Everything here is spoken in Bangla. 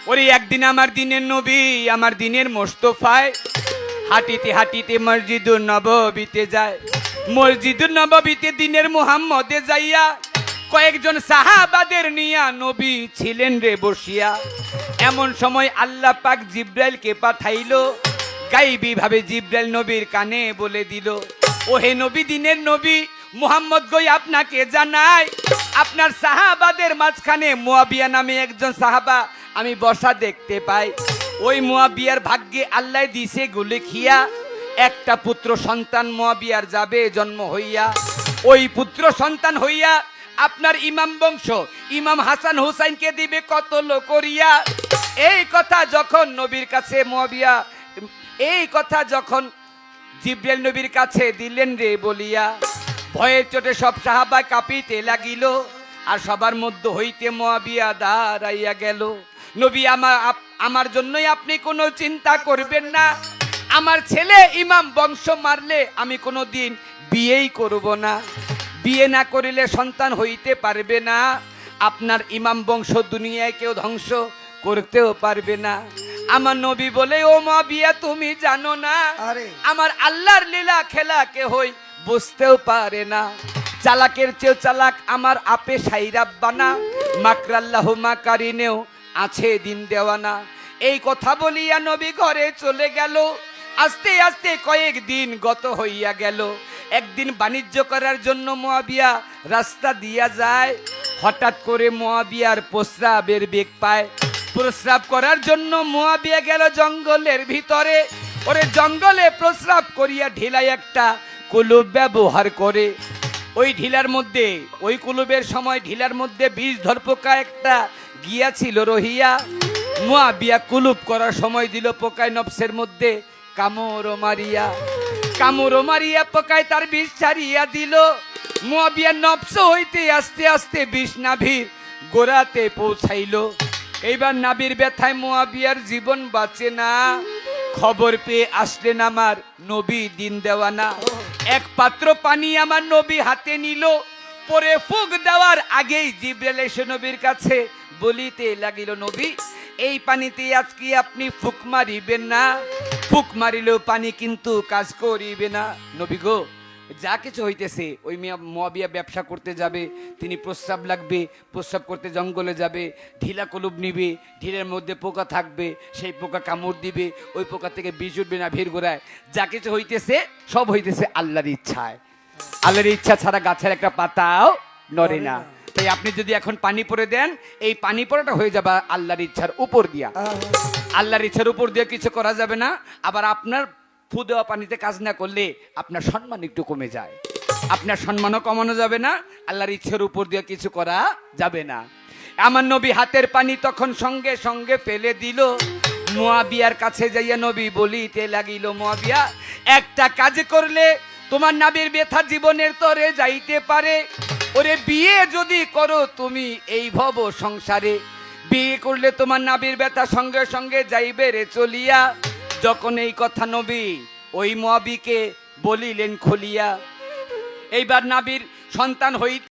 ওরে একদিন আমার দিনের নবী, আমার দিনের মোস্তফায় হাঁটিতে হাঁটিতে মসজিদুল নববীতে যায়। মসজিদুল নববীতে দিনের মুহাম্মদে যাইয়া কয়েকজন সাহাবাদের নিয়া নবী ছিলেন রে বসিয়া। এমন সময় আল্লাহ পাক জিব্রাইলকে পাঠাইলো, গাইবী ভাবে জিব্রাইল নবীর কানে বলে দিল, ও হে নবী, দিনের নবী মুহাম্মদ গই আপনাকে জানাই, আপনার সাহাবাদের মাঝখানে মুয়াবিয়া নামে একজন সাহাবা আমি বসা দেখতে পাই। ওই মুয়াবিয়ার ভাগ্যে আল্লাহ দিছে গুলেখিয়া, একটা পুত্র সন্তান মুয়াবিয়ার যাবে জন্ম হইয়া। ওই পুত্র সন্তান হইয়া আপনার ইমাম বংশ ইমাম হাসান হুসাইনকে দিবে কতল করিয়া। এই কথা যখন নবীর কাছে মুয়াবিয়া, এই কথা যখন জিব্রাইল নবীর কাছে দিলেন রে বলিয়া, ভয়ের চোটে সব সাহাবা কাঁপিতে লাগিল, আর সবার মধ্যে হইতে মুয়াবিয়া দাঁড়াইয়া গেল। নবী, আমার জন্যই আপনি কোনো চিন্তা করবেন না, আমার ছেলে ইমাম বংশ মারলে আমি কোনো দিন বিয়েই করব না, বিয়ে না করিলে সন্তান হইতে পারবে না, আপনার ইমাম বংশ দুনিয়ায় কেউ ধ্বংস করতেও পারবে না। আমার নবী বলে, ও মুয়াবিয়া তুমি জানো না আমার আল্লাহর লীলা খেলা কেহই বুঝতেও পারে না, চালাকের চেয়েও চালাক আমার আপে সাইরাব্বানা, মাকরাল্লাহু মাকারিনেও আছে দিন দেওয়ানা। এই কথা বলিয়া নবী ঘরে চলে গেল। আস্তে আস্তে কয়েকদিন গত হইয়া গেল। একদিন বাণিজ্য করার জন্য মুয়াবিয়া রাস্তা দিয়া যায়। হঠাৎ করে মুয়াবিয়ার প্রস্রাবের বেগ পায়। প্রস্রাব করার জন্য মুয়াবিয়া গেল জঙ্গলের ভিতরে। ওরে জঙ্গলে প্রস্রাব করিয়া ঢিলায় একটা কুলুপ ব্যবহার করে। ওই ঢিলার মধ্যে, ওই কুলুপের সময় ঢিলার মধ্যে বিষ ধরপোকা একটা গিয়াছিল রহিয়া। মুয়াবিয়া কুলুপ করার সময় দিল পোকায় নফসের মধ্যে কামড় মারিয়া। কামড় মারিয়া পোকায় তার বিষ ছাড়িয়া দিল। মুয়াবিয়ার নফস হইতে আস্তে আস্তে বিষ নাভির গোড়াতে পৌঁছাইল। এইবার নাভির ব্যথায় মুয়াবিয়ার জীবন বাঁচে না। খবর পেয়ে আসলেন আমার নবী দিন দেওয়ানা। এক পাত্র পানি আমার নবী হাতে নিল। পরে ফুক দেওয়ার আগেই জিব্রাইল এসে নবীর কাছে বলিতে লাগিল, নবী, এই পানিতে আজকে আপনি ফুক মারিবেন না, ফুক মারিলেও পানি কিন্তু কাজ করিবে না। নবী গো, যা কিছু হইতেছে, ওই মুয়াবিয়া ব্যবসা করতে যাবে, তিনি প্রস্রাব লাগবে, প্রস্রাব করতে জঙ্গলে যাবে, ঢিলা কলুব নিবে, ঢিলের মধ্যে পোকা থাকবে, সেই পোকা কামড় দিবে, ওই পোকা থেকে বীজ উঠবে না ভিড় গোড়ায়। যা কিছু হইতেছে সব হইতেছে আল্লাহর ইচ্ছায়। আল্লাহর ইচ্ছা ছাড়া গাছের একটা পাতাও নড়ে না। তাই আপনি যদি এখন পানি পরে দেন, এই পানি পড়াটা হয়ে যাবে আল্লাহর ইচ্ছার উপর দিয়া। আল্লাহর ইচ্ছার উপর দিয়ে কিছু করা যাবে না। আবার আপনার ফু দেওয়া পানিতে কাজ না করলে আপনার সম্মান একটু কমে যায়, আপনার সম্মানও কমানো যাবে না, আল্লাহর ইচ্ছার উপর দিয়ে কিছু করা যাবে না। আমার নবী হাতের পানি তখন সঙ্গে সঙ্গে ফেলে দিল। মুয়াবিয়ার কাছে যাইয়া নবী বলিতে লাগিল, মুয়াবিয়া, একটা কাজ করলে তোমার নাভির ব্যথা জীবনের তরে যাইতে পারে। ওরে বিয়ে যদি করো তুমি এই ভব সংসারে, বিয়ে করলে তোমার নাভির ব্যথা সঙ্গে সঙ্গে যাইবে রে চলিয়া। যখন এই কথা নবী ওই মুয়াবিকে বলিলেন খুলিয়া, এইবার নাভির সন্তান হইতে